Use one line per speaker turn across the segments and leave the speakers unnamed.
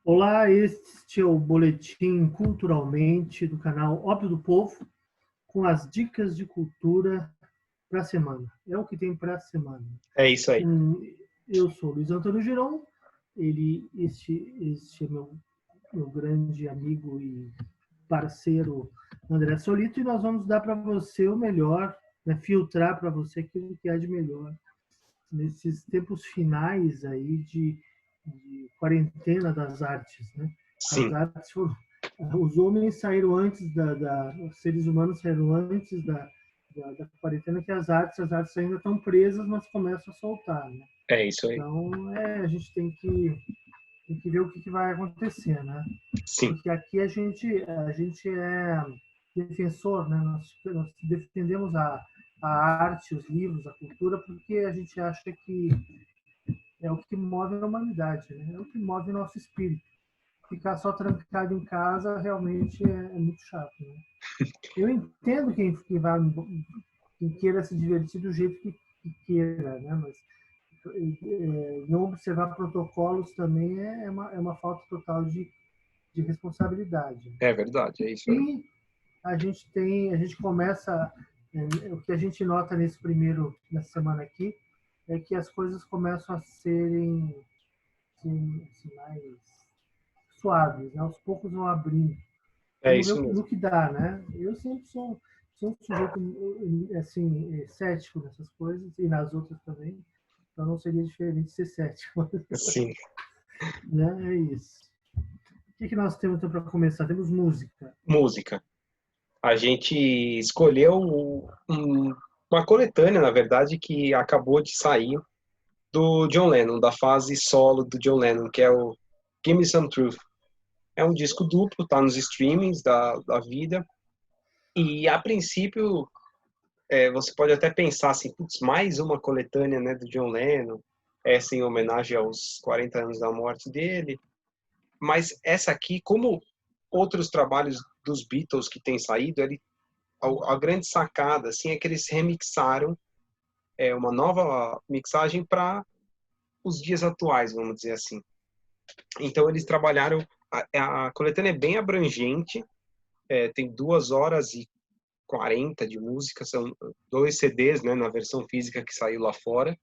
Olá, este é o Boletim Culturalmente do canal Ópio do Povo, com as dicas de cultura para a semana. É o que tem para a semana.
É isso aí.
Eu sou Luiz Antônio Girão, este é meu grande amigo e parceiro André Solito, e nós vamos dar para você o melhor, né, filtrar para você aquilo que há de melhor nesses tempos finais aí de quarentena das artes, né? As
Sim,
artes foram, os homens saíram antes os seres humanos saíram antes da quarentena que as artes ainda estão presas, mas começam a soltar, né?
é isso aí.
Então, a gente tem que ver o que vai acontecer, né?
Sim,
Porque aqui a gente é defensor, né? Nós defendemos a arte, os livros, a cultura, porque a gente acha que é o que move a humanidade, né? É o que move o nosso espírito. Ficar só trancado em casa realmente é muito chato, né? Eu entendo quem queira se divertir do jeito que queira, né? Mas não observar protocolos também é uma falta total de responsabilidade.
é verdade, é isso aí.
E a gente começa, o que a gente nota nessa semana aqui, é que as coisas começam a serem assim, mais suaves, né? Aos poucos vão abrindo.
É
Vamos ver
isso mesmo.
no que dá, né? Eu sempre sou um sujeito assim, cético nessas coisas e nas outras também. Então não seria diferente ser cético,
Sim,
né? É isso. O que nós temos então para começar? Temos música.
música. A gente escolheu uma coletânea, na verdade, que acabou de sair do John Lennon, da fase solo do John Lennon, que é o Give Me Some Truth. É um disco duplo, tá nos streamings da vida. E, a princípio, você pode até pensar assim, putz, mais uma coletânea, né, do John Lennon, essa em homenagem aos 40 anos da morte dele. Mas essa aqui, como outros trabalhos dos Beatles que têm saído, a grande sacada assim, é que eles remixaram uma nova mixagem para os dias atuais, vamos dizer assim. Então eles trabalharam, a coletânea é bem abrangente, tem 2 horas e 40 de música, são 2 CDs, né, na versão física que saiu lá fora,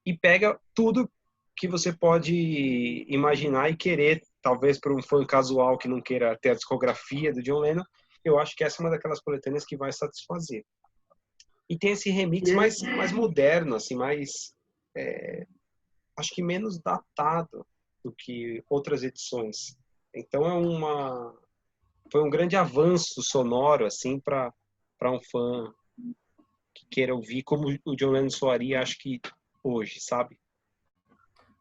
e pega tudo que você pode imaginar e querer, talvez para um fã casual que não queira ter a discografia do John Lennon, eu acho que essa é uma daquelas coletâneas que vai satisfazer. E tem esse remix
E aí,
mais moderno, assim, acho que menos datado do que outras edições. Então foi um grande avanço sonoro, assim, para um fã que queira ouvir como o John Lennon soaria, acho que hoje, sabe?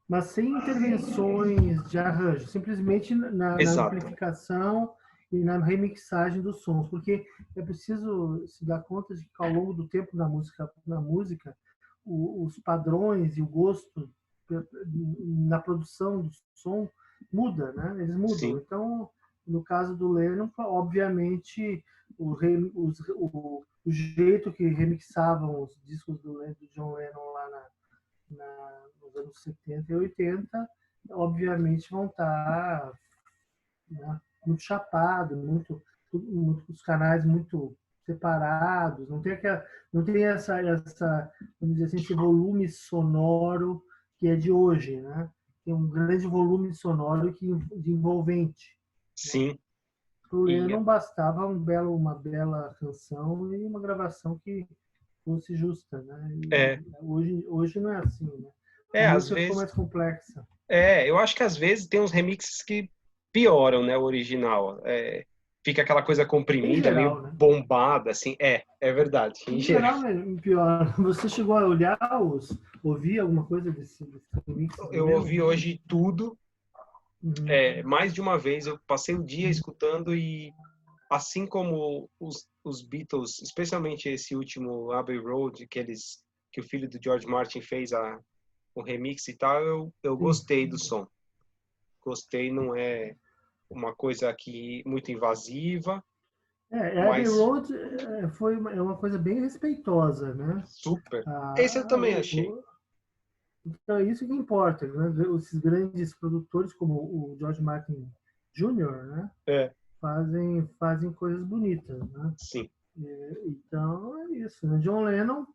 mas sem intervenções de arranjo, simplesmente na
Exato.
amplificação e na remixagem dos sons, porque é preciso se dar conta de que ao longo do tempo na música os padrões e o gosto na produção do som muda, né? Eles mudam.
Sim,
Então, no caso do Lennon, obviamente o jeito que remixavam os discos do John Lennon lá nos anos 70 e 80, obviamente vão estar, né, muito chapado, os canais muito separados, não tem vamos dizer assim, esse volume sonoro que é de hoje, né? Tem um grande volume sonoro de envolvente. Né?
sim.
Para o
E
Lennon bastava uma bela canção e uma gravação que fosse justa, né?
é,
Hoje não é assim, né? A
às
música ficou
vezes,
mais complexa.
eu acho que às vezes tem uns remixes que pioram, né, o original. Fica aquela coisa
Em
comprimida, meio
geral, né?
bombada, assim. É verdade. Em
Em
geral.
geral, né? Pior. Você chegou a olhar ouvir alguma coisa desse remix do
Eu
Lennon?
ouvi hoje tudo,
Uhum.
mais de uma vez. Eu passei o dia escutando e, assim como os Beatles, especialmente esse último Abbey Road, que o filho do George Martin fez o remix e tal, eu
Sim.
gostei do som. Gostei, não é uma coisa aqui muito invasiva,
Abbey
mas
Road é uma coisa bem respeitosa, né?
super. Esse eu
Ah,
também achei.
Então, é isso que importa, né? Esses grandes produtores, como o George Martin Jr., né?
É,
fazem coisas bonitas, né?
sim,
Então, é isso, né? John Lennon,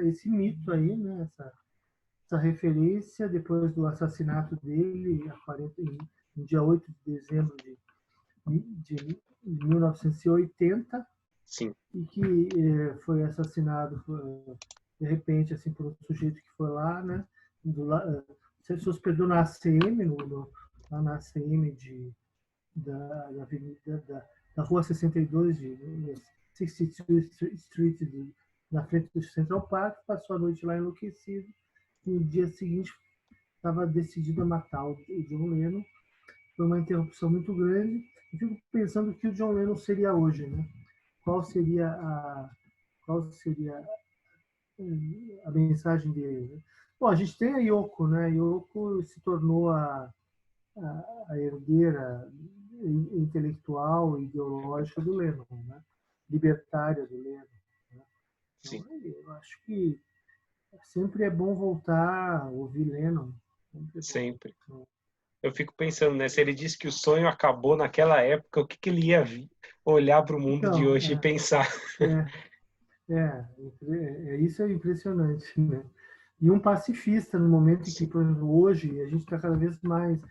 esse mito aí, né? Essa referência, depois do assassinato dele, no dia 8 de dezembro de 1980,
sim,
e que foi assassinado de repente assim por um sujeito que foi lá, né? Se hospedou na ACM, lá na ACM da Avenida da Rua 62 de 62th Street na frente do Central Park, passou a noite lá enlouquecido. E no dia seguinte estava decidido a matar o John Lennon. Foi uma interrupção muito grande. Eu fico pensando o que o John Lennon seria hoje, né? Qual seria a mensagem dele? Né? Bom, a gente tem a Yoko, né? A Yoko se tornou a herdeira intelectual e ideológica do Lennon, né? Libertária do Lennon. Né?
sim,
Então, eu acho que sempre é bom voltar a ouvir Lennon. Sempre é bom.
sempre. Eu fico pensando, né? Se ele disse que o sonho acabou naquela época, o que que ele ia olhar para o mundo de
Então,
hoje e pensar?
isso é impressionante, né? E um pacifista no momento em que,
Sim,
por exemplo, hoje a gente está cada vez mais, a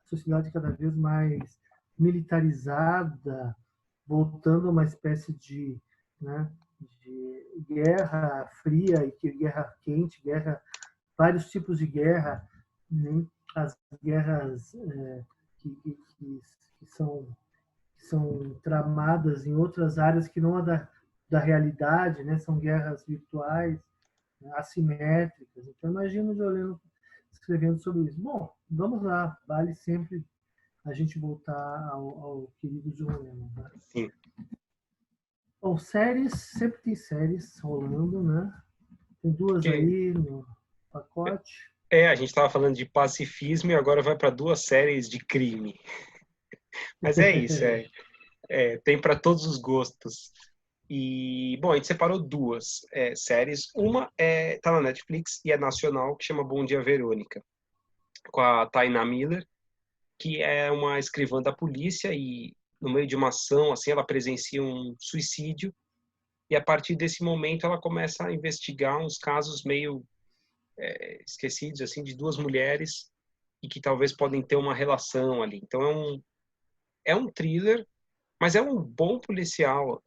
sociedade cada vez mais militarizada, voltando a uma espécie né, de guerra fria e guerra quente, vários tipos de guerra, né? As guerras que, que, que, que são tramadas em outras áreas que não a da realidade, né? São guerras virtuais, né? Assimétricas. Então, imagino o Violino escrevendo sobre isso. Bom, vamos lá, vale sempre a gente voltar ao querido John Lennon. Né?
sim.
Bom, séries, sempre tem séries rolando, né? Tem duas
Porque
aí no pacote.
a gente estava falando de pacifismo e agora vai para duas séries de crime. Mas é isso, tem para todos os gostos. E, bom, a gente separou duas séries. Uma tá na Netflix e é nacional, que chama Bom Dia Verônica, com a Taina Miller, que é uma escrivã da polícia e no meio de uma ação, assim, ela presencia um suicídio e a partir desse momento ela começa a investigar uns casos meio esquecidos, assim, de duas mulheres e que talvez podem ter uma relação ali. Então é um thriller, mas é um bom policial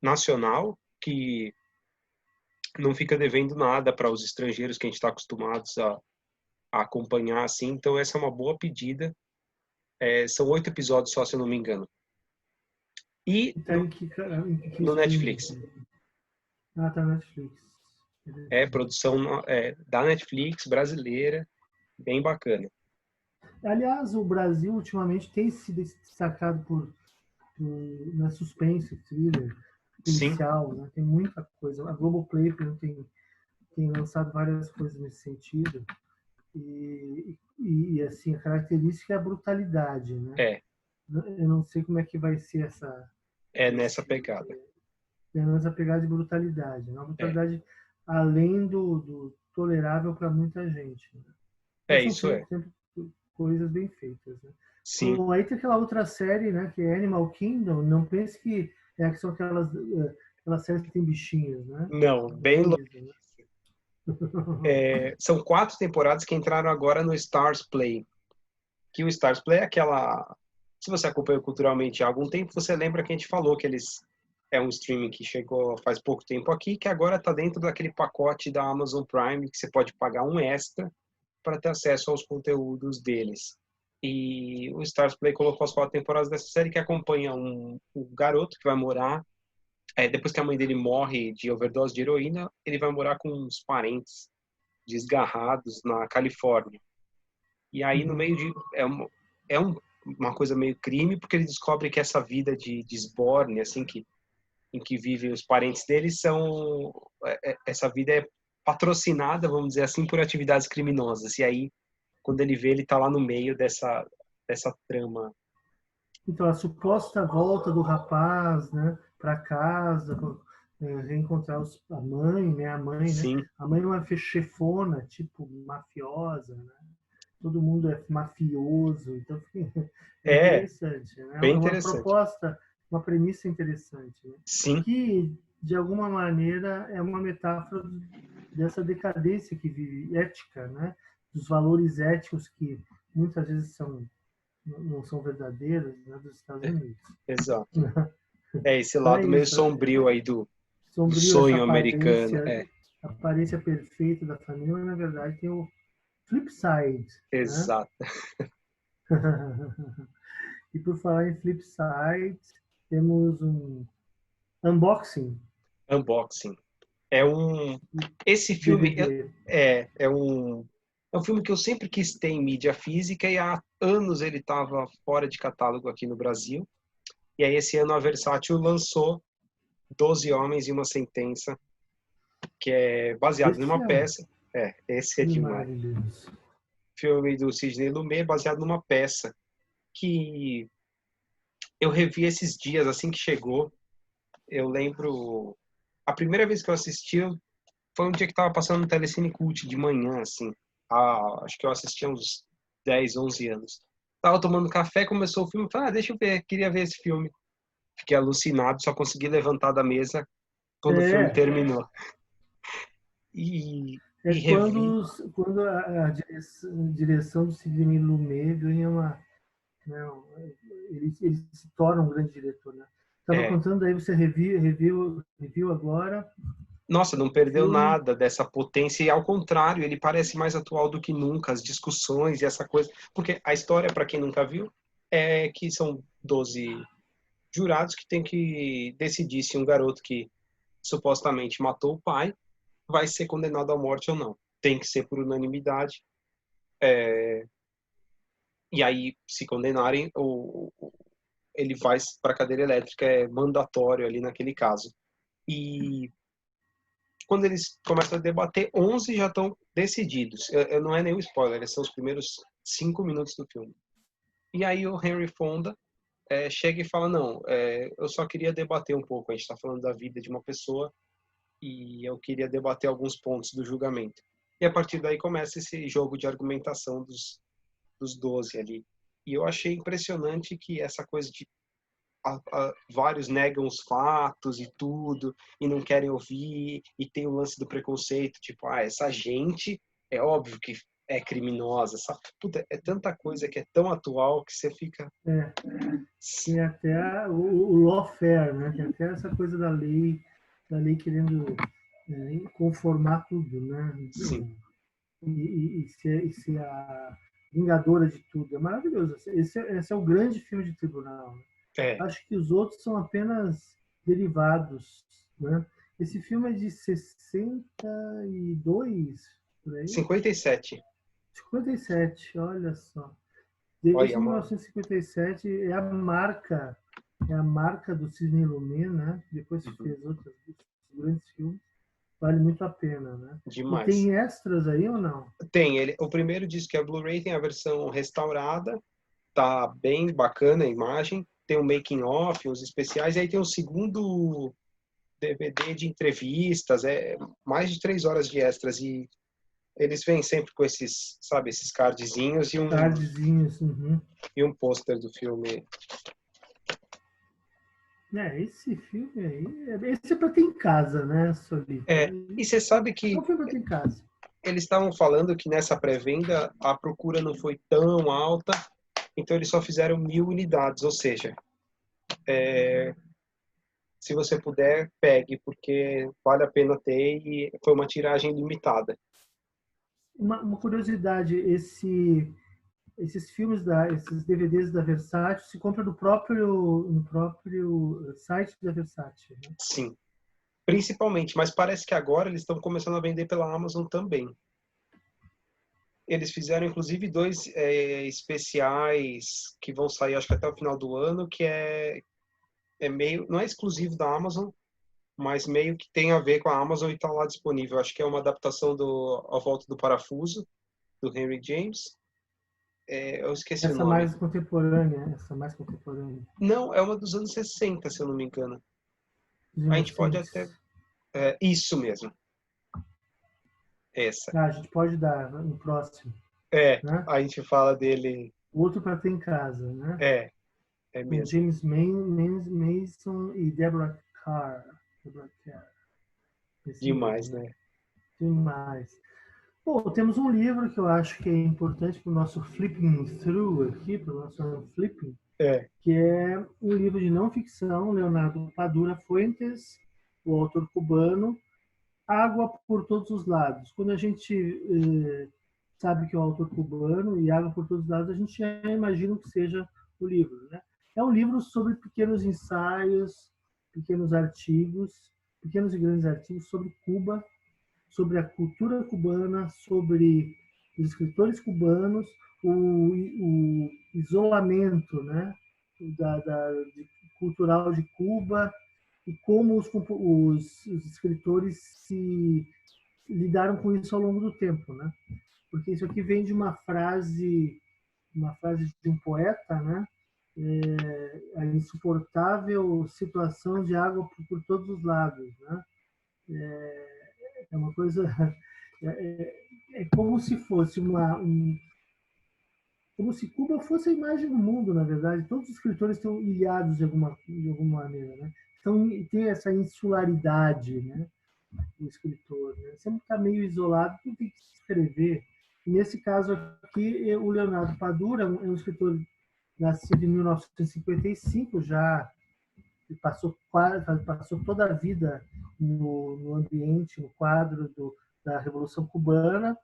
nacional que não fica devendo nada para os estrangeiros que a gente está acostumados a acompanhar assim. Então essa é uma boa pedida. São 8 episódios só, se eu não me engano. E
E tá em que
no
streaming?
Netflix.
Ah, tá na Netflix.
Produção da Netflix brasileira, bem bacana.
Aliás, o Brasil ultimamente tem se destacado por suspense, thriller,
Sim,
policial, né? Tem muita coisa. A Globoplay tem lançado várias coisas nesse sentido. E assim, a característica é a brutalidade, né?
é,
Eu não sei como é que vai ser
é nessa
esse,
pegada.
essa pegada de brutalidade, né? Uma
É,
brutalidade além do tolerável para muita gente. Né? Mas são
isso é.
sempre coisas bem feitas. Né?
Sim,
Bom, aí tem aquela outra série, né, que é Animal Kingdom. Não pense que são aquelas séries que tem bichinhos, né?
não,
Não
bem
é
louco.
isso, né?
São 4 temporadas que entraram agora no Stars Play. Que o Stars Play é aquela. Se você acompanha culturalmente há algum tempo, você lembra que a gente falou que eles é um streaming que chegou faz pouco tempo aqui, que agora está dentro daquele pacote da Amazon Prime que você pode pagar um extra para ter acesso aos conteúdos deles. E o Stars Play colocou as 4 temporadas dessa série que acompanha um garoto que vai morar. Depois que a mãe dele morre de overdose de heroína, ele vai morar com uns parentes desgarrados na Califórnia. E aí, no
Uhum.
meio de. Uma coisa meio crime, porque ele descobre que essa vida de esborne, assim, em que vivem os parentes dele, essa vida é patrocinada, vamos dizer assim, por atividades criminosas. E aí, quando ele vê, ele está lá no meio dessa trama.
Então, a suposta volta do rapaz, né, para casa, reencontrar a mãe, né? A mãe, né?
Sim.
A mãe não é chefona, tipo mafiosa, né? Todo mundo é mafioso, então é
É,
interessante, né? É
bem
uma
interessante.
proposta, uma premissa interessante, né?
Sim,
Que de alguma maneira é uma metáfora dessa decadência que vive ética, né? Dos valores éticos que muitas vezes não são verdadeiros, né? Dos Estados
é,
Unidos.
exato. É esse
Então é
lado meio
isso,
sombrio aí do
sombrio essa
sonho americano.
aparência, aparência perfeita da família, mas na verdade tem o flip side, né?
Exato.
E por falar em flip side, temos um unboxing
Unboxing. É um. Esse filme
DVD.
é um filme que eu sempre quis ter em mídia física e há anos ele estava fora de catálogo aqui no Brasil. E aí esse ano a Versátil lançou 12 Homens e uma Sentença, que é baseado
Esse
numa
é um
peça. Esse é
filme
demais.
maravilhoso.
Filme do Sidney Lumet, baseado numa peça que eu revi esses dias assim que chegou. Eu lembro a primeira vez que eu assisti foi um dia que estava passando no Telecine Cult de manhã, assim. Acho que eu assisti há uns 10, 11 anos. Tava tomando café, começou o filme, falei, deixa eu ver, queria ver esse filme. Fiquei alucinado, só consegui levantar da mesa quando o filme
É,
terminou. E,
é
e revi.
quando a direção do Sidney Lumet ganha uma. Né, ele se torna um grande diretor. Né? Estava
É,
contando, aí você reviu agora
nossa, não
o
perdeu
filme.
nada dessa potência e ao contrário, ele parece mais atual do que nunca, as discussões e essa coisa, porque a história, para quem nunca viu, é que são 12 jurados que têm que decidir se um garoto que supostamente matou o pai vai ser condenado à morte ou não. Tem que ser por unanimidade. E aí, se condenarem, ele vai para a cadeira elétrica, é mandatório ali naquele caso. E quando eles começam a debater, 11 já estão decididos. Não é nenhum spoiler, são os primeiros 5 minutos do filme. E aí o Henry Fonda chega e fala, não, eu só queria debater um pouco, a gente está falando da vida de uma pessoa e eu queria debater alguns pontos do julgamento. E a partir daí começa esse jogo de argumentação dos 12 ali. E eu achei impressionante que essa coisa de vários negam os fatos e tudo, e não querem ouvir, e tem o lance do preconceito, tipo, essa gente é óbvio que é criminosa, sabe? Puta, é tanta coisa que é tão atual que você fica.
É, tem até o lawfare, né? Tem até essa coisa da lei querendo conformar tudo, né?
Sim,
E ser a vingadora de tudo. É maravilhoso. Esse é o grande filme de tribunal. Né?
é.
Acho que os outros são apenas derivados. Né? Esse filme é de 62, por aí?
57.
57, olha só.
Olha,
Esse
mano.
1957 é a marca do Sidney Lumet, né? Depois
Uhum.
fez outros grandes filmes. Vale muito a pena, né? E
Demais.
tem extras aí ou não?
Tem, o primeiro diz que é Blu-ray, tem a versão restaurada, tá bem bacana a imagem, tem um making of, os especiais, e aí tem o segundo DVD de entrevistas, mais de 3 horas de extras, e eles vêm sempre com esses, sabe, esses cardzinhos
Cardzinhos. Uhum.
e um pôster do filme.
Esse filme aí, esse é para ter em casa, né, Solita?
E você sabe
É
que
um filme para ter em casa.
eles estavam falando que nessa pré-venda a procura não foi tão alta, então eles só fizeram 1.000 unidades, ou seja, se você puder, pegue, porque vale a pena ter e foi uma tiragem limitada.
Uma curiosidade, esses filmes esses DVDs da Versátil se compra no próprio site da Versátil. Né?
Sim, principalmente, mas parece que agora eles estão começando a vender pela Amazon também. Eles fizeram inclusive 2 especiais que vão sair acho que até o final do ano, que é meio, não é exclusivo da Amazon, mas meio que tem a ver com a Amazon e está lá disponível. Acho que é uma adaptação do A Volta do Parafuso, do Henry James. Eu esqueci o nome.
Essa mais contemporânea,
Não, é uma dos anos 60, se eu não me engano.
dos
A gente pode até
Inocentes.
Isso mesmo. Essa.
Ah, a gente pode dar no próximo, né?
A gente fala dele.
Outro para ter em casa, né?
É
Com
mesmo.
James Mason e Deborah Kerr. Deborah Kerr. Esse
Demais,
mesmo, né?
né?
Demais. Bom, temos um livro que eu acho que é importante para o nosso flipping through aqui, para o nosso flipping,
É,
que é um livro de não ficção, Leonardo Padura Fuentes, o autor cubano, Água por Todos os Lados. Quando a gente sabe que é o autor cubano e Água por Todos os Lados, a gente já imagina que seja o livro, né? É um livro sobre pequenos ensaios, pequenos artigos, pequenos e grandes artigos sobre Cuba, sobre a cultura cubana, sobre os escritores cubanos, o isolamento, né, cultural de Cuba e como os escritores se lidaram com isso ao longo do tempo, né? Porque isso aqui vem de uma frase de um poeta, né? A insuportável situação de água por todos os lados, né? É uma coisa é como se fosse como se Cuba fosse a imagem do mundo, na verdade. Todos os escritores estão ilhados de alguma maneira, né? Então tem essa insularidade, né? O escritor, né? Sempre está meio isolado, não tem que escrever. E nesse caso aqui, o Leonardo Padura é um escritor nascido em 1955, já passou toda a vida no ambiente, no quadro da Revolução Cubana,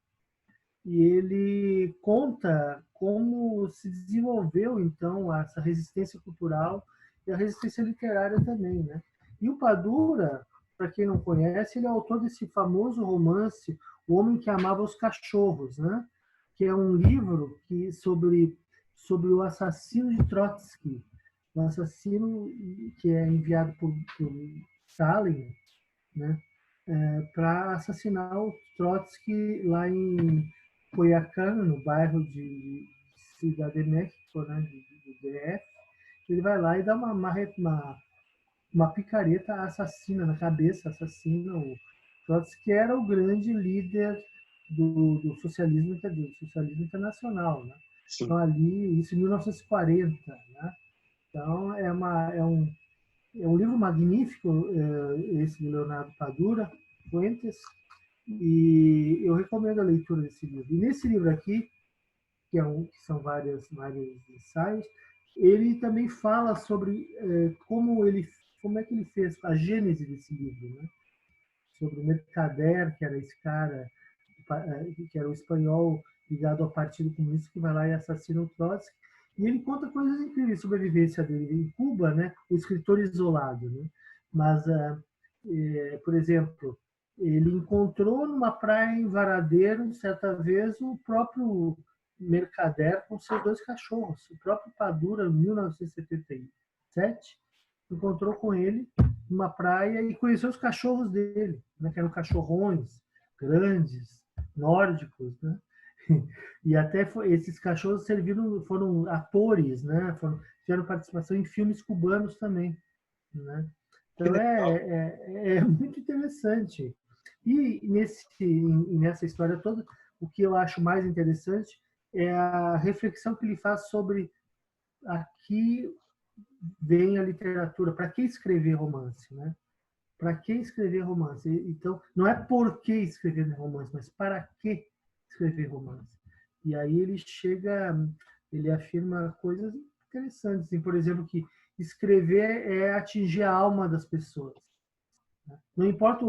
e ele conta como se desenvolveu então essa resistência cultural e a resistência literária também, né? E o Padura, para quem não conhece, ele é autor desse famoso romance O Homem que Amava os Cachorros, né? Que é um livro sobre o assassino de Trotsky, o assassino que é enviado por Stalin, né? Para assassinar o Trotsky lá em Coyacán, no bairro de Cidade de México, né, do DF. Ele vai lá e dá uma picareta assassina na cabeça, assassina o Trotsky, que era o grande líder do socialismo internacional, né?
sim.
Então ali, isso em 1940, né? Então é um livro magnífico, esse do Leonardo Padura Fuentes, e eu recomendo a leitura desse livro. E nesse livro aqui, que são vários ensaios, ele também fala sobre como é que ele fez a gênese desse livro, né? Sobre o Mercader, que era esse cara, que era o espanhol ligado ao Partido Comunista, que vai lá e assassina o Trotsky. E ele conta coisas incríveis sobre a vivência dele em Cuba, né? O escritor isolado, né? Mas, por exemplo, ele encontrou numa praia em Varadeiro, certa vez, o próprio Mercader com seus dois cachorros. O próprio Padura, em 1977, encontrou com ele numa praia e conheceu os cachorros dele, né, que eram cachorrões grandes, nórdicos, né? E até esses cachorros foram atores, né? Tiveram participação em filmes cubanos também, né?
Que
Então
legal.
é muito interessante. E nessa história toda, o que eu acho mais interessante é a reflexão que ele faz sobre aqui vem a literatura, para que escrever romance, né? Para que escrever romance? Então, não é por que escrever romance, mas para que escrever romance. E aí ele afirma coisas interessantes, assim, por exemplo, que escrever é atingir a alma das pessoas. Né? Não importa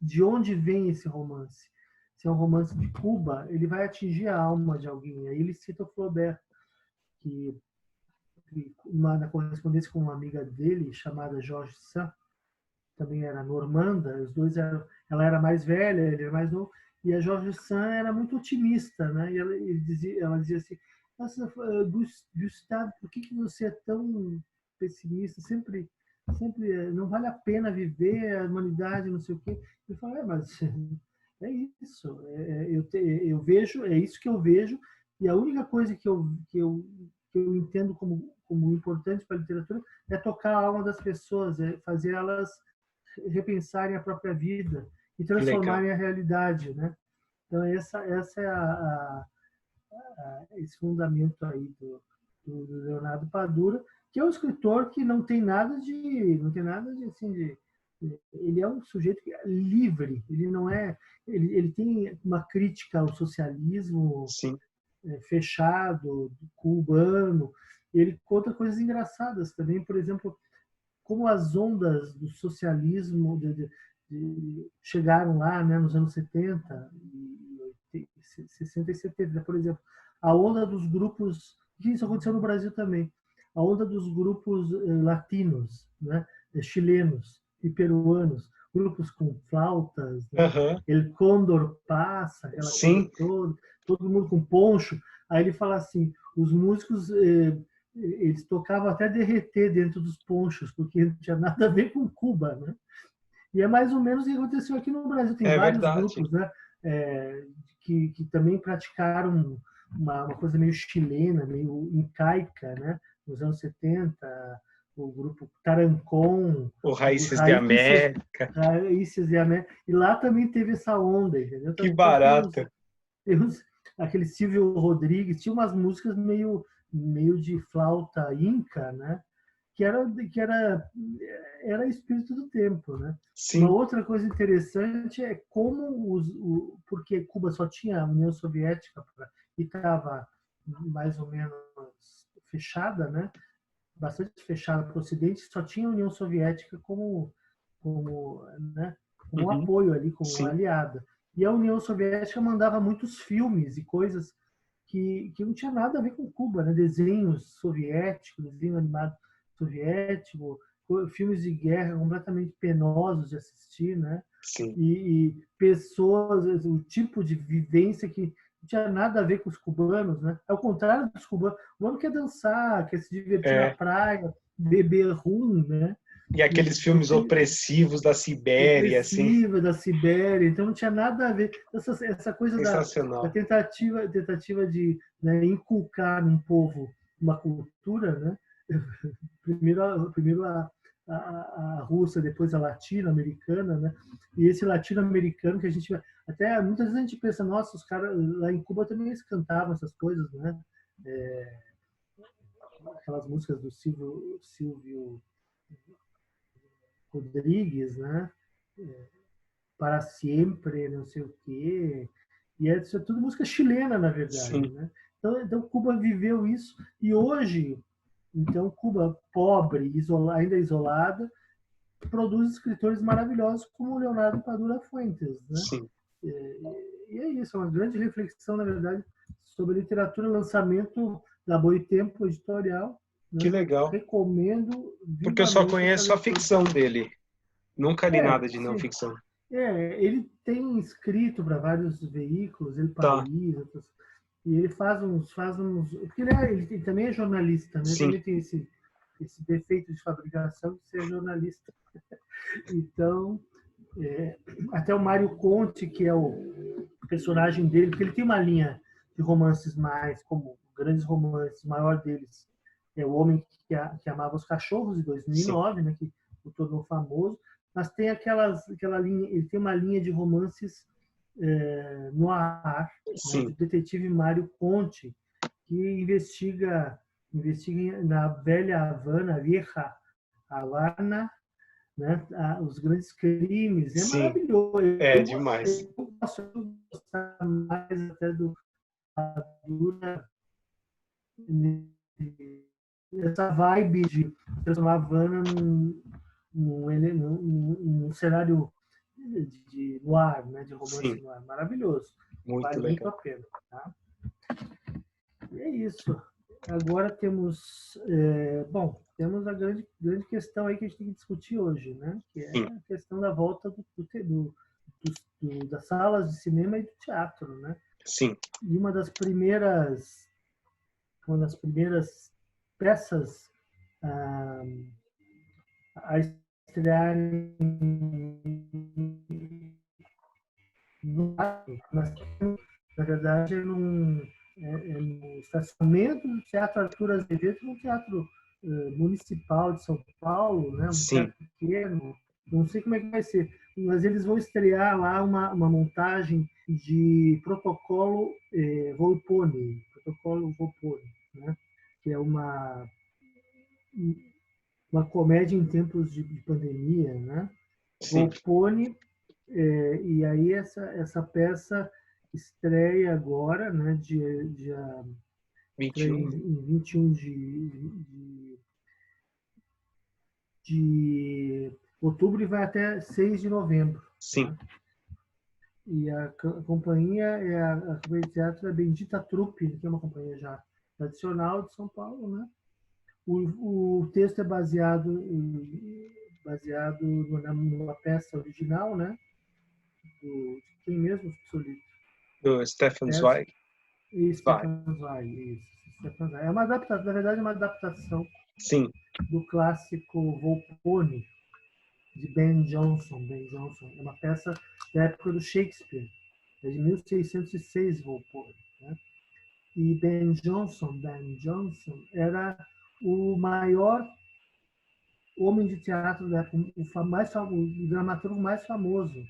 de onde vem esse romance. Se é um romance de Cuba, ele vai atingir a alma de alguém. Aí ele cita o Flaubert, que na correspondência com uma amiga dele, chamada George Sand, também era normanda, os dois ela era mais velha, ele era mais novo, e a George Sand era muito otimista, né? E ela dizia assim: nossa, Gustavo, por que você é tão pessimista? Sempre não vale a pena viver a humanidade, não sei o quê. Eu falei: mas é isso, eu vejo, é isso que eu vejo, e a única coisa que eu entendo como importante para a literatura é tocar a alma das pessoas, é fazer elas repensarem a própria vida e
Que legal.
transformarem a realidade, né? Então essa é esse fundamento aí do Leonardo Padura, que é um escritor que não tem nada de assim de ele é um sujeito livre, ele não é ele tem uma crítica ao socialismo
Sim.
fechado, cubano. Ele conta coisas engraçadas também, por exemplo, como as ondas do socialismo chegaram lá, né, nos anos 70, 60 e 70, por exemplo. A onda dos grupos, que isso aconteceu no Brasil também, a onda dos grupos latinos, né, chilenos e peruanos, grupos com flautas, né,
Aham.
El Cóndor passa, aquela coisa
Sim,
toda, todo mundo com poncho. Aí ele fala assim, os músicos eles tocavam até derreter dentro dos ponchos, porque não tinha nada a ver com Cuba, né? E é mais ou menos o que aconteceu aqui no Brasil. Tem
é
vários
verdade.
grupos, né, que também praticaram uma coisa meio chilena, meio incaica, né? Nos anos 70, o grupo Tarancon,
O
os
Raízes de América.
Raízes de América. E lá também teve essa onda, entendeu?
Que
Então
barato.
tem aquele Silvio Rodrigues, tinha umas músicas meio de flauta inca, né? Que era espírito do tempo, né? Uma
Sim.
outra coisa interessante é como porque Cuba só tinha a União Soviética e estava mais ou menos fechada, né? Bastante fechada para o Ocidente, só tinha a União Soviética né? Como um
Uhum.
apoio ali, como
Sim.
aliada. E a União Soviética mandava muitos filmes e coisas que não tinha nada a ver com Cuba, né? Desenhos soviéticos, desenho animado soviético, filmes de guerra completamente penosos de assistir, né?
Sim.
E pessoas, o tipo de vivência que não tinha nada a ver com os cubanos, né? Ao contrário dos cubanos, o cubano quer dançar, quer se divertir na
É.
praia, beber rum, né?
E aqueles
Não
filmes
tem
opressivos da Sibéria, assim.
opressiva da Sibéria, então não tinha nada a ver. Essa coisa da
Sensacional.
tentativa de, né, inculcar num povo uma cultura, né? Primeiro a russa, depois a latino-americana, né? E esse latino-americano que a gente até muitas vezes a gente pensa, nossa, os caras lá em Cuba também eles cantavam essas coisas, né? É, aquelas músicas do Silvio Rodrigues, né? Para sempre, não sei o quê. E isso é tudo música chilena, na verdade,
Sim.
né? Então Cuba viveu isso e hoje, então Cuba pobre, ainda isolada, produz escritores maravilhosos como Leonardo Padura Fuentes, né?
Sim.
E é isso, é uma grande reflexão, na verdade, sobre literatura, lançamento da Boitempo Editorial,
Que
né?
legal.
Recomendo
Porque eu só
vivamente essa
conheço a
leitura.
ficção dele. Nunca li nada de não
Sim.
ficção.
Ele tem escrito para vários veículos, El
Tá.
País, e ele faz uns, porque ele também é jornalista, né?
Sim.
Também tem esse defeito de fabricação de ser jornalista. Então, até o Mário Conte, que é o personagem dele, porque ele tem uma linha de romances mais, como grandes romances, o maior deles é O Homem que Amava os Cachorros, de
Sim.
2009, né, que o tornou famoso, mas tem aquela linha, ele tem uma linha de romances no ar, né,
Sim.
do detetive Mário Conte, que investiga na velha Havana, Vieja Havana, né? Os grandes crimes. É
Sim.
maravilhoso.
É
Eu,
demais.
eu posso gostar mais até do Padura, essa vibe de transformar a Havana num cenário de noir, né? De romance
Sim.
noir. Maravilhoso.
Muito
Vale muito
legal.
a pena. Tá? E é isso. Agora temos a grande questão aí que a gente tem que discutir hoje, né? Que é
Sim.
a questão da volta das salas de cinema e do teatro, né?
Sim.
E uma das primeiras peças ah, a estrear na verdade, no estacionamento do Teatro Arthur Azevedo, um teatro municipal de São Paulo, né? Um
Sim.
teatro pequeno, Não sei como é que vai ser, mas eles vão estrear lá uma montagem de Protocolo Volpone, né? Que é uma comédia em tempos de pandemia, né?
Sim,
Volpone, e aí essa peça estreia agora, né? Estreia
21.
em 21 de outubro e vai até 6 de novembro.
Sim.
Né? E a companhia a companhia de teatro é Bendita Trupe, que é uma companhia já tradicional de São Paulo, né? O texto é baseado numa peça original, né? De quem mesmo, Solito?
Do Stefan
Peça
Zweig.
e
Vai.
Stefan Zweig, isso. Stefan Zweig. É uma adaptação, na verdade, é uma adaptação
Sim.
do clássico Volpone, de Ben Jonson. Ben Jonson é uma peça da época do Shakespeare, é de 1606, Volpone. Né? E Ben Jonson era o maior homem de teatro da época, o dramaturgo mais famoso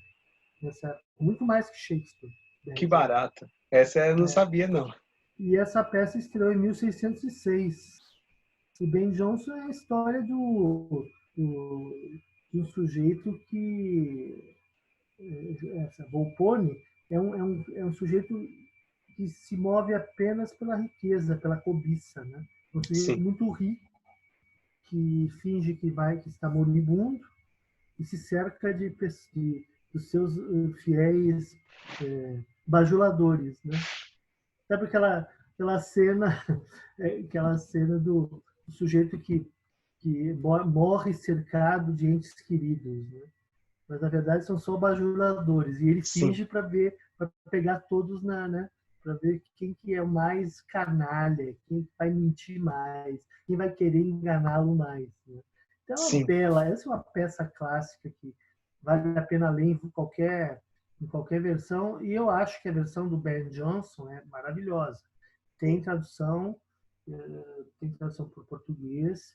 nessa época, muito mais que Shakespeare. Ben
Que
Jonson.
barata. Essa eu não sabia, não.
E essa peça estreou em 1606. E Ben Jonson é a história de um sujeito que essa Volpone é um sujeito que se move apenas pela riqueza, pela cobiça, né? Um sujeito
Sim,
muito rico que finge que está moribundo e se cerca dos seus fiéis bajuladores, né? Sabe aquela cena do sujeito que morre cercado de entes queridos, né? Mas na verdade são só bajuladores e ele
sim,
finge para pegar todos né? Para ver quem que é o mais canalha, quem vai mentir mais, quem vai querer enganá-lo mais. Né? Então,
sim.
essa é uma peça clássica que vale a pena ler em qualquer versão, e eu acho que a versão do Ben Jonson é maravilhosa. Tem tradução, tem tradução para o português.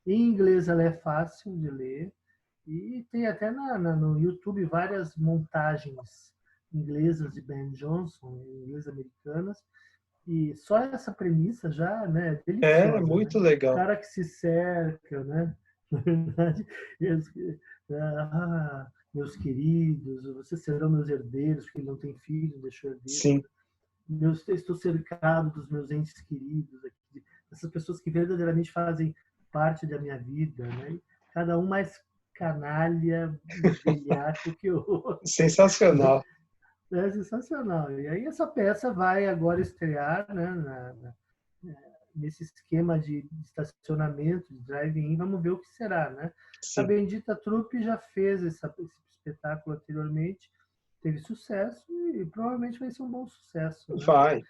Em inglês ela é fácil de ler, e tem até no YouTube várias montagens inglesas de Ben Jonson, inglês americanas, e só essa premissa já, né, é
É
deliciosa, né?
muito
O
legal.
cara que se cerca, né? Na verdade, meus queridos, vocês serão meus herdeiros, porque ele não tem filhos, deixou herdeiros.
Sim,
Estou cercado dos meus entes queridos, aqui, essas pessoas que verdadeiramente fazem parte da minha vida, né? Cada um mais canalha e velhaco que o outro.
sensacional.
É sensacional. E aí essa peça vai agora estrear, né, nesse esquema de estacionamento, de drive-in, vamos ver o que será, né? A
Sim,
Bendita Trupe já fez esse espetáculo anteriormente, teve sucesso e provavelmente vai ser um bom sucesso, né?
vai,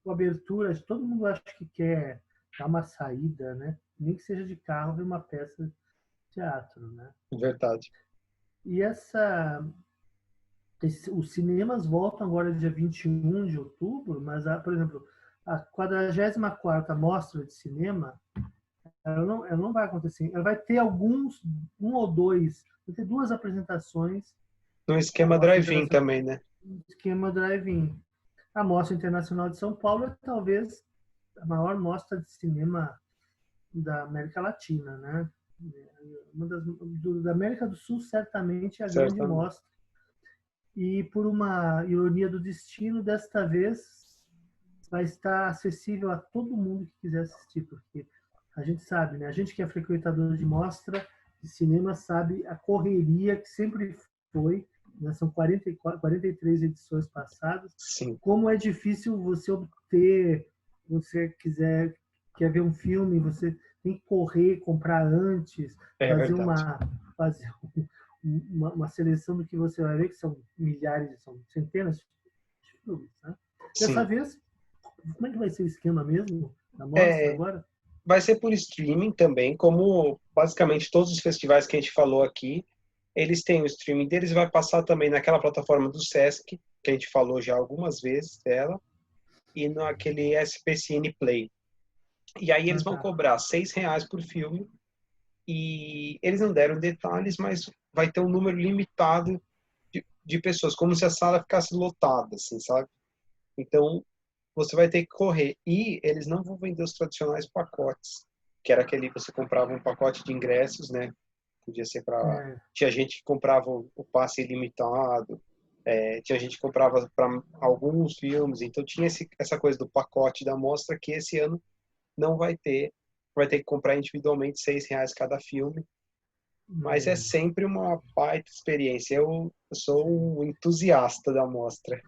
Com abertura, todo mundo acha que quer dar uma saída, né? Nem que seja de carro, ver uma peça de teatro, né?
verdade.
E os cinemas voltam agora dia 21 de outubro, mas, por exemplo, a 44ª Mostra de Cinema, ela não vai acontecer. Ela vai ter um ou dois, vai ter duas apresentações
No
na
esquema
Mostra
drive-in
Internacional,
também, né?
esquema drive-in. A Mostra Internacional de São Paulo é talvez a maior mostra de cinema da América Latina, né? Da América do Sul, certamente é a grande
Certamente.
mostra. E por uma ironia do destino, desta vez vai estar acessível a todo mundo que quiser assistir, porque a gente sabe, né? A gente que é frequentador de mostra de cinema sabe a correria que sempre foi, né? São 43 edições passadas,
Sim,
como é difícil você obter, você quer ver um filme, você tem que correr, comprar antes,
é
fazer
verdade.
fazer uma seleção do que você vai ver, que são milhares, são centenas de filmes. Né? Dessa
Sim.
vez, como é que vai ser o esquema mesmo da mostra
É,
agora?
vai ser por streaming também, como basicamente todos os festivais que a gente falou aqui, eles têm o streaming deles, vai passar também naquela plataforma do Sesc, que a gente falou já algumas vezes dela, e naquele SPCine Play. E aí eles
Ah,
vão
tá.
cobrar R$ 6 por filme, e eles não deram detalhes, mas vai ter um número limitado de pessoas, como se a sala ficasse lotada, assim, sabe? Então, você vai ter que correr. E eles não vão vender os tradicionais pacotes, que era aquele que você comprava um pacote de ingressos, né? Podia ser para...
É,
Tinha gente que comprava o passe ilimitado, tinha gente que comprava para alguns filmes, então tinha essa coisa do pacote da mostra que esse ano não vai ter. Vai ter que comprar individualmente R$ 6 cada filme, mas é
é,
sempre uma baita experiência. Eu sou um entusiasta da mostra.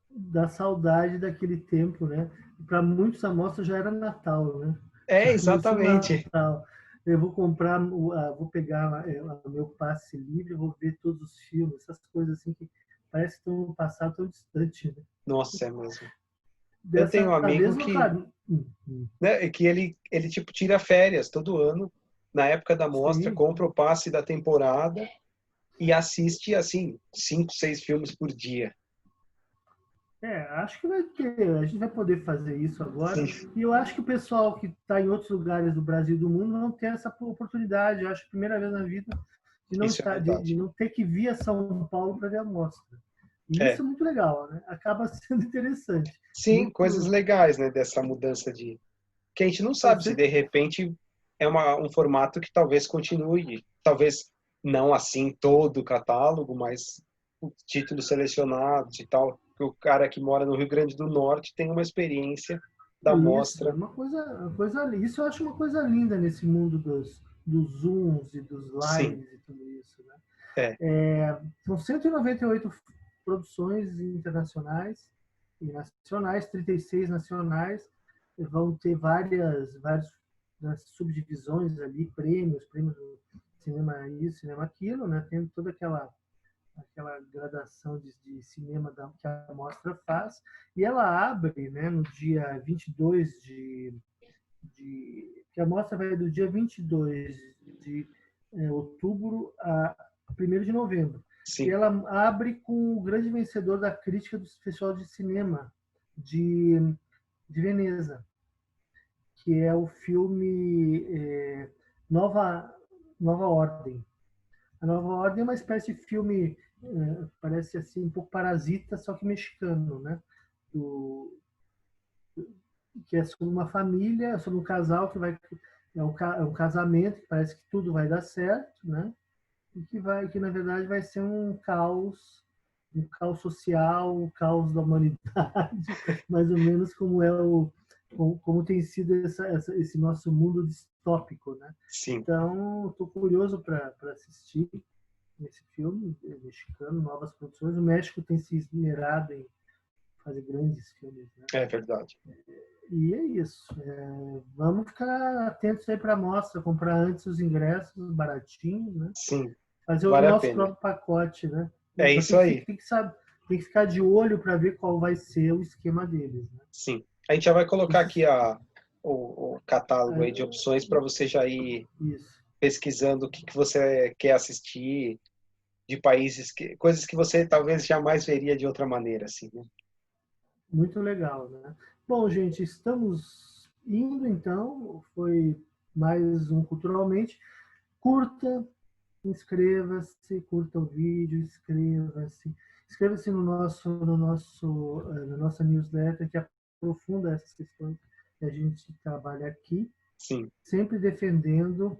dá saudade daquele tempo, né? Para muitos a mostra já era Natal, né?
É,
Já começou o
exatamente.
Natal. Eu vou comprar, vou pegar o meu passe livre, vou ver todos os filmes, essas coisas assim que parece que estão no passado tão distante, né?
Nossa, é mesmo. Eu tenho um
Dessa
amigo
vez, não,
que,
claro.
né, que ele tipo tira férias todo ano, na época da mostra,
Sim.
compra o passe da temporada e assiste assim 5, 6 filmes por dia.
Acho que vai ter, a gente vai poder fazer isso agora.
Sim,
E eu acho que o pessoal que está em outros lugares do Brasil e do mundo vão ter essa oportunidade. Eu acho que a primeira vez na vida de não
isso é
estar, de
verdade.
não ter que vir a São Paulo para ver a mostra. E isso
É,
é muito legal, né? Acaba sendo interessante.
sim, coisas
Muito,
legais, né, dessa mudança de que a gente não
eu
sabe se
sempre,
de repente é um formato que talvez continue, talvez não assim todo o catálogo, mas títulos selecionados e tal, que o cara que mora no Rio Grande do Norte tem uma experiência da
isso, é
mostra.
uma coisa, isso eu acho uma coisa linda nesse mundo dos Zooms e dos
Sim,
lives e tudo isso, né?
é,
São 198 produções internacionais e nacionais, 36 nacionais. Vão ter várias subdivisões ali, prêmios do cinema isso, cinema aquilo, né? Tem toda aquela gradação de cinema que a mostra faz. E ela abre, né, no dia 22 que a mostra vai do dia 22 de outubro a 1º de novembro. E
sim,
ela abre com o grande vencedor da crítica do Festival de Cinema de, de Veneza, que é o filme Nova, Nova Ordem. A Nova Ordem é uma espécie de filme, parece assim, um pouco parasita, só que mexicano, né? Do, que é sobre uma família, sobre um casal que vai é um casamento que parece que tudo vai dar certo, né? E que na verdade vai ser um caos social, um caos da humanidade, mais ou menos como tem sido esse nosso mundo distópico, né?
sim.
Então, estou curioso para assistir esse filme mexicano, novas produções. O México tem se esmerado em fazer grandes filmes, né?
É verdade.
E é isso. Vamos ficar atentos aí para a mostra, comprar antes os ingressos baratinho, né?
Sim,
Fazer o
vale a
nosso
pena.
próprio pacote, né?
É
Então
isso aí.
tem que ficar de olho para ver qual vai ser o esquema deles, né?
Sim. A gente já vai colocar aqui
Esses,
o catálogo aí de opções para você já ir
isso.
pesquisando o que você quer assistir de países coisas que você talvez jamais veria de outra maneira, assim, né?
Muito legal, né? Bom, gente, estamos indo então. Foi mais um Culturalmente. Curta, inscreva-se, curta o vídeo, inscreva-se. Inscreva-se na nossa newsletter que aprofunda essas questões que a gente trabalha aqui,
Sim,
sempre defendendo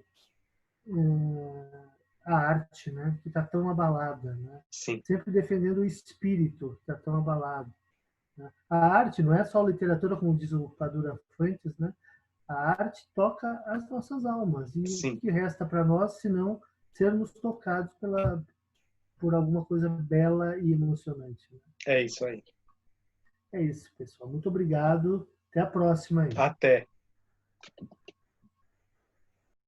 a arte, né, que está tão abalada, né?
sim,
Sempre defendendo o espírito que está tão abalado. Né? A arte não é só literatura, como diz o Padura Fuentes, né? A arte toca as nossas almas. E o
sim.
que resta para nós, se não sermos tocados por alguma coisa bela e emocionante? Né?
É isso aí.
É isso, pessoal. Muito obrigado. Até a próxima aí.
Até.